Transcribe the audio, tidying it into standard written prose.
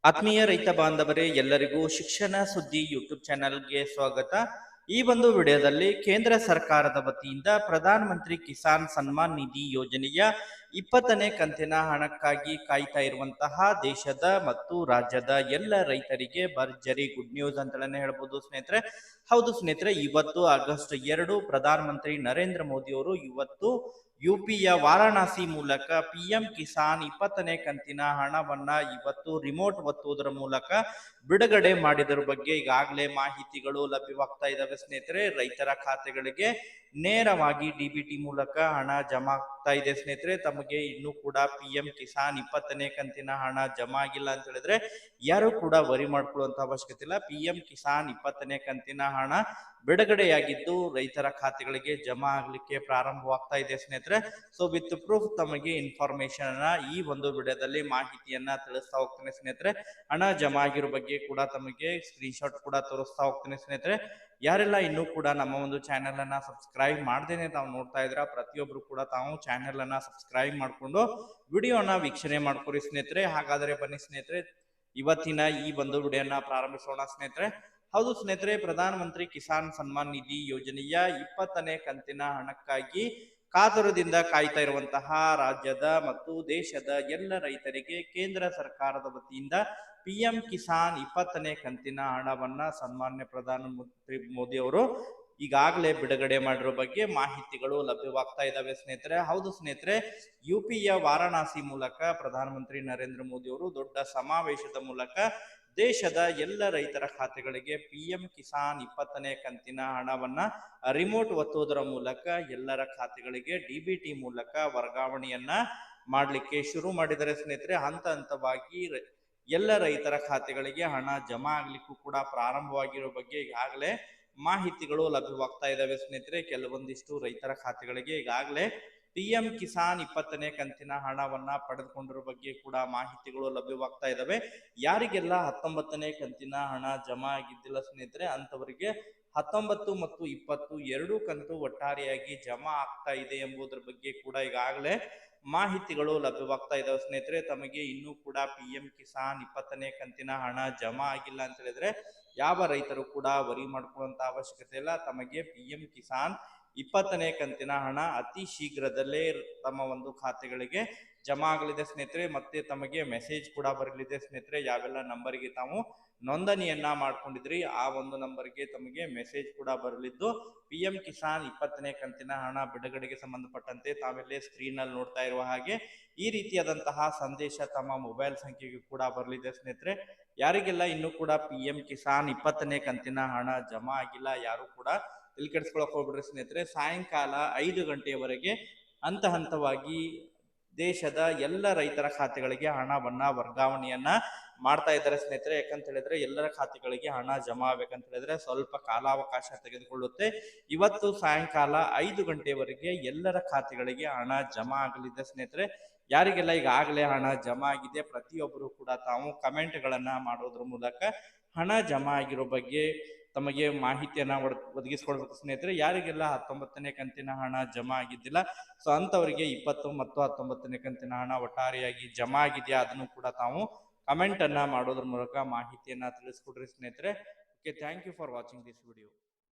ಆತ್ಮೀಯ ರೈತ ಬಾಂಧವರೇ, ಎಲ್ಲರಿಗೂ ಶಿಕ್ಷಣ ಸುದ್ದಿ ಯೂಟ್ಯೂಬ್ ಚಾನೆಲ್ಗೆ ಸ್ವಾಗತ. ಈ ಒಂದು ವಿಡಿಯೋದಲ್ಲಿ ಕೇಂದ್ರ ಸರ್ಕಾರದ ವತಿಯಿಂದ ಪ್ರಧಾನ ಮಂತ್ರಿ ಕಿಸಾನ್ ಸನ್ಮಾನ್ ನಿಧಿ ಯೋಜನೆಯ 20ನೇ ಕಂತಿನ ಹಣಕ್ಕಾಗಿ ಕಾಯ್ತಾ ಇರುವಂತಹ ದೇಶದ ಮತ್ತು ರಾಜ್ಯದ ಎಲ್ಲ ರೈತರಿಗೆ ಭರ್ಜರಿ ಗುಡ್ ನ್ಯೂಸ್ ಅಂತಲೇ ಹೇಳ್ಬೋದು ಸ್ನೇಹಿತರೆ. ಹೌದು ಸ್ನೇಹಿತರೆ, ಇವತ್ತು ಆಗಸ್ಟ್ 2 ಪ್ರಧಾನ ಮಂತ್ರಿ ನರೇಂದ್ರ ಮೋದಿ ಅವರು ಇವತ್ತು ಯುಪಿಯ ವಾರಾಣಸಿ ಮೂಲಕ ಪಿಎಂ ಕಿಸಾನ್ 20ನೇ ಕಂತಿನ ಹಣವನ್ನ ಇವತ್ತು ರಿಮೋಟ್ ಒತ್ತುವುದರ ಮೂಲಕ ಬಿಡುಗಡೆ ಮಾಡಿದರ ಬಗ್ಗೆ ಈಗಾಗಲೇ ಮಾಹಿತಿಗಳು ಲಭ್ಯವಾಗ್ತಾ ಇದಾವೆ ಸ್ನೇಹಿತರೆ. ರೈತರ ಖಾತೆಗಳಿಗೆ ನೇರವಾಗಿ ಡಿಬಿಟಿ ಮೂಲಕ ಹಣ ಜಮಾ ಆಗ್ತಾ ಇದೆ ಸ್ನೇಹಿತರೆ. ತಮಗೆ ಇನ್ನೂ ಕೂಡ ಪಿಎಂ ಕಿಸಾನ್ 20ನೇ ಕಂತಿನ ಹಣ ಜಮಾ ಆಗಿಲ್ಲ ಅಂತ ಹೇಳಿದ್ರೆ ಯಾರು ಕೂಡ ವರಿ ಮಾಡ್ಕೊಳ್ಳುವಂತ ಅವಶ್ಯಕತೆ ಇಲ್ಲ. ಪಿಎಂ ಕಿಸಾನ್ 20ನೇ ಕಂತಿನ ಹಣ ಬಿಡುಗಡೆಯಾಗಿದ್ದು ರೈತರ ಖಾತೆಗಳಿಗೆ ಜಮಾ ಆಗ್ಲಿಕ್ಕೆ ಪ್ರಾರಂಭವಾಗ್ತಾ ಇದೆ ಸ್ನೇಹಿತರೆ. ಸೊ ವಿತ್ ಪ್ರೂಫ್ ತಮಗೆ ಇನ್ಫಾರ್ಮೇಶನ್ ಅನ್ನ ಈ ಒಂದು ವಿಡಿಯೋದಲ್ಲಿ ಮಾಹಿತಿಯನ್ನ ತಿಳಿಸ್ತಾ ಹೋಗ್ತೇನೆ ಸ್ನೇಹಿತರೆ. ಹಣ ಜಮಾ ಆಗಿರೋ ಬಗ್ಗೆ ಕೂಡ ತಮಗೆ ಸ್ಕ್ರೀನ್ ಶಾಟ್ ಕೂಡ ತೋರಿಸ್ತಾ ಹೋಗ್ತೇನೆ ಸ್ನೇಹಿತರೆ. ಯಾರೆಲ್ಲ ಇನ್ನೂ ಕೂಡ ನಮ್ಮ ಒಂದು ಚಾನೆಲ್ ಅನ್ನ ಸಬ್ಸ್ಕ್ರೈಬ್ ಮಾಡ್ದೇನೆ ತಾವು ನೋಡ್ತಾ ಇದ್ರ ಪ್ರತಿಯೊಬ್ರು ಕೂಡ ತಾವು ಚಾನೆಲ್ ಅನ್ನ ಸಬ್ಸ್ಕ್ರೈಬ್ ಮಾಡ್ಕೊಂಡು ವಿಡಿಯೋನ ವೀಕ್ಷಣೆ ಮಾಡ್ಕೊರಿ ಸ್ನೇಹಿತರೆ. ಹಾಗಾದ್ರೆ ಬನ್ನಿ ಸ್ನೇಹಿತರೆ, ಇವತ್ತಿನ ಈ ಒಂದು ವಿಡಿಯೋನ ಪ್ರಾರಂಭಿಸೋಣ ಸ್ನೇಹಿತರೆ. ಹೌದು ಸ್ನೇಹಿತರೆ, ಪ್ರಧಾನ ಮಂತ್ರಿ ಕಿಸಾನ್ ಸನ್ಮಾನ್ ನಿಧಿ ಯೋಜನೆಯ 20ನೇ ಕಂತಿನ ಹಣಕ್ಕಾಗಿ ಕಾತುರದಿಂದ ಕಾಯ್ತಾ ಇರುವಂತಹ ರಾಜ್ಯದ ಮತ್ತು ದೇಶದ ಎಲ್ಲ ರೈತರಿಗೆ ಕೇಂದ್ರ ಸರ್ಕಾರದ ವತಿಯಿಂದ ಪಿಎಂ ಕಿಸಾನ್ 20ನೇ ಕಂತಿನ ಹಣವನ್ನ ಸನ್ಮಾನ್ಯ ಪ್ರಧಾನ ಮಂತ್ರಿ ಮೋದಿ ಅವರು ಈಗಾಗಲೇ ಬಿಡುಗಡೆ ಮಾಡಿರೋ ಬಗ್ಗೆ ಮಾಹಿತಿಗಳು ಲಭ್ಯವಾಗ್ತಾ ಇದಾವೆ ಸ್ನೇಹಿತರೆ. ಹೌದು ಸ್ನೇಹಿತರೆ, ಯುಪಿಯ ವಾರಾಣಸಿ ಮೂಲಕ ಪ್ರಧಾನಮಂತ್ರಿ ನರೇಂದ್ರ ಮೋದಿ ಅವರು ದೊಡ್ಡ ಸಮಾವೇಶದ ಮೂಲಕ ದೇಶದ ಎಲ್ಲ ರೈತರ ಖಾತೆಗಳಿಗೆ ಪಿಎಂ ಕಿಸಾನ್ 20ನೇ ಕಂತಿನ ಹಣವನ್ನ ರಿಮೋಟ್ ಒತ್ತುವುದರ ಮೂಲಕ ಎಲ್ಲರ ಖಾತೆಗಳಿಗೆ ಡಿಬಿಟಿ ಮೂಲಕ ವರ್ಗಾವಣೆಯನ್ನ ಮಾಡ್ಲಿಕ್ಕೆ ಶುರು ಮಾಡಿದರೆ ಸ್ನೇಹಿತರೆ. ಹಂತ ಹಂತವಾಗಿ ಎಲ್ಲ ರೈತರ ಖಾತೆಗಳಿಗೆ ಹಣ ಜಮಾ ಆಗ್ಲಿಕ್ಕೂ ಕೂಡ ಪ್ರಾರಂಭವಾಗಿರೋ ಬಗ್ಗೆ ಈಗಾಗಲೇ ಮಾಹಿತಿಗಳು ಲಭ್ಯವಾಗ್ತಾ ಇದಾವೆ ಸ್ನೇಹಿತರೆ. ಕೆಲವೊಂದಿಷ್ಟು ರೈತರ ಖಾತೆಗಳಿಗೆ ಈಗಾಗಲೇ ಪಿಎಂ ಕಿಸಾನ್ 20ನೇ ಕಂತಿನ ಹಣವನ್ನ ಪಡೆದುಕೊಂಡಿರೋ ಬಗ್ಗೆ ಕೂಡ ಮಾಹಿತಿಗಳು ಲಭ್ಯವಾಗ್ತಾ ಇದಾವೆ. ಯಾರಿಗೆಲ್ಲ 19ನೇ ಕಂತಿನ ಹಣ ಜಮಾ ಆಗಿದ್ದಿಲ್ಲ ಸ್ನೇಹಿತರೆ, ಅಂತವರಿಗೆ 19 ಮತ್ತು 20 ಎರಡೂ ಕಂತು ಒಟ್ಟಾರೆಯಾಗಿ ಜಮಾ ಆಗ್ತಾ ಇದೆ ಎಂಬುದರ ಬಗ್ಗೆ ಕೂಡ ಈಗಾಗಲೇ ಮಾಹಿತಿಗಳು ಲಭ್ಯವಾಗ್ತಾ ಇದಾವೆ ಸ್ನೇಹಿತರೆ. ತಮಗೆ ಇನ್ನೂ ಕೂಡ ಪಿಎಂ ಕಿಸಾನ್ 20ನೇ ಕಂತಿನ ಹಣ ಜಮಾ ಆಗಿಲ್ಲ ಅಂತ ಹೇಳಿದ್ರೆ ಯಾವ ರೈತರು ಕೂಡ ವರಿ ಮಾಡ್ಕೊಳ್ಳುವಂತ ಅವಶ್ಯಕತೆ ಇಲ್ಲ. ತಮಗೆ ಪಿಎಂ ಕಿಸಾನ್ 20ನೇ ಕಂತಿನ ಹಣ ಅತಿ ಶೀಘ್ರದಲ್ಲೇ ತಮ್ಮ ಒಂದು ಖಾತೆಗಳಿಗೆ ಜಮಾ ಆಗಲಿದೆ ಸ್ನೇಹಿತರೆ. ಮತ್ತೆ ತಮಗೆ ಮೆಸೇಜ್ ಕೂಡ ಬರಲಿದೆ ಸ್ನೇಹಿತರೆ. ಯಾವೆಲ್ಲ ನಂಬರ್ಗೆ ತಾವು ನೋಂದಣಿಯನ್ನ ಮಾಡ್ಕೊಂಡಿದ್ರಿ ಆ ಒಂದು ನಂಬರ್ಗೆ ತಮಗೆ ಮೆಸೇಜ್ ಕೂಡ ಬರಲಿದ್ದು ಪಿಎಂ ಕಿಸಾನ್ 20ನೇ ಕಂತಿನ ಹಣ ಬಿಡುಗಡೆಗೆ ಸಂಬಂಧಪಟ್ಟಂತೆ ತಾವೆಲ್ಲೇ ಸ್ಕ್ರೀನ್ ಅಲ್ಲಿ ನೋಡ್ತಾ ಇರುವ ಹಾಗೆ ಈ ರೀತಿಯಾದಂತಹ ಸಂದೇಶ ತಮ್ಮ ಮೊಬೈಲ್ ಸಂಖ್ಯೆಗೆ ಕೂಡ ಬರಲಿದೆ ಸ್ನೇಹಿತರೆ. ಯಾರಿಗೆಲ್ಲ ಇನ್ನೂ ಕೂಡ ಪಿಎಂ ಕಿಸಾನ್ 20ನೇ ಕಂತಿನ ಹಣ ಜಮಾ ಆಗಿಲ್ಲ ಯಾರು ಕೂಡ ಇಲ್ಲಿ ಕೆಡಿಸ್ಕೊಳಕ್ ಹೋಗ್ಬಿಡ್ರಿ ಸ್ನೇಹಿತರೆ. ಸಾಯಂಕಾಲ 5 ಗಂಟೆಯವರೆಗೆ ಹಂತ ಹಂತವಾಗಿ ದೇಶದ ಎಲ್ಲ ರೈತರ ಖಾತೆಗಳಿಗೆ ಹಣವನ್ನ ವರ್ಗಾವಣೆಯನ್ನ ಮಾಡ್ತಾ ಇದ್ದಾರೆ ಸ್ನೇಹಿತರೆ. ಯಾಕಂತ ಹೇಳಿದ್ರೆ ಎಲ್ಲರ ಖಾತೆಗಳಿಗೆ ಹಣ ಜಮಾ ಆಗ್ಬೇಕಂತ ಹೇಳಿದ್ರೆ ಸ್ವಲ್ಪ ಕಾಲಾವಕಾಶ ತೆಗೆದುಕೊಳ್ಳುತ್ತೆ. ಇವತ್ತು ಸಾಯಂಕಾಲ 5 ಗಂಟೆವರೆಗೆ ಎಲ್ಲರ ಖಾತೆಗಳಿಗೆ ಹಣ ಜಮಾ ಆಗಲಿದೆ ಸ್ನೇಹಿತರೆ. ಯಾರಿಗೆಲ್ಲ ಈಗಾಗಲೇ ಹಣ ಜಮಾ ಆಗಿದೆ ಪ್ರತಿಯೊಬ್ಬರು ಕೂಡ ತಾವು ಕಮೆಂಟ್ಗಳನ್ನ ಮಾಡೋದ್ರ ಮೂಲಕ ಹಣ ಜಮಾ ಆಗಿರೋ ಬಗ್ಗೆ ತಮಗೆ ಮಾಹಿತಿಯನ್ನ ಒದಗಿಸ್ಕೊಡ್ಬೇಕು ಸ್ನೇಹಿತರೆ. ಯಾರಿಗೆಲ್ಲ 19ನೇ ಕಂತಿನ ಹಣ ಜಮಾ ಆಗಿದ್ದಿಲ್ಲ ಸೊ ಅಂತವರಿಗೆ 20 ಮತ್ತು 19ನೇ ಕಂತಿನ ಹಣ ಒಟ್ಟಾರೆಯಾಗಿ ಜಮಾ ಆಗಿದೆಯಾ ಅದನ್ನು ಕೂಡ ತಾವು ಕಮೆಂಟ್ ಅನ್ನ ಮಾಡೋದ್ರ ಮೂಲಕ ಮಾಹಿತಿಯನ್ನ ತಿಳಿಸ್ಕೊಡ್ರಿ ಸ್ನೇಹಿತರೆ. Okay, thank you for watching this video.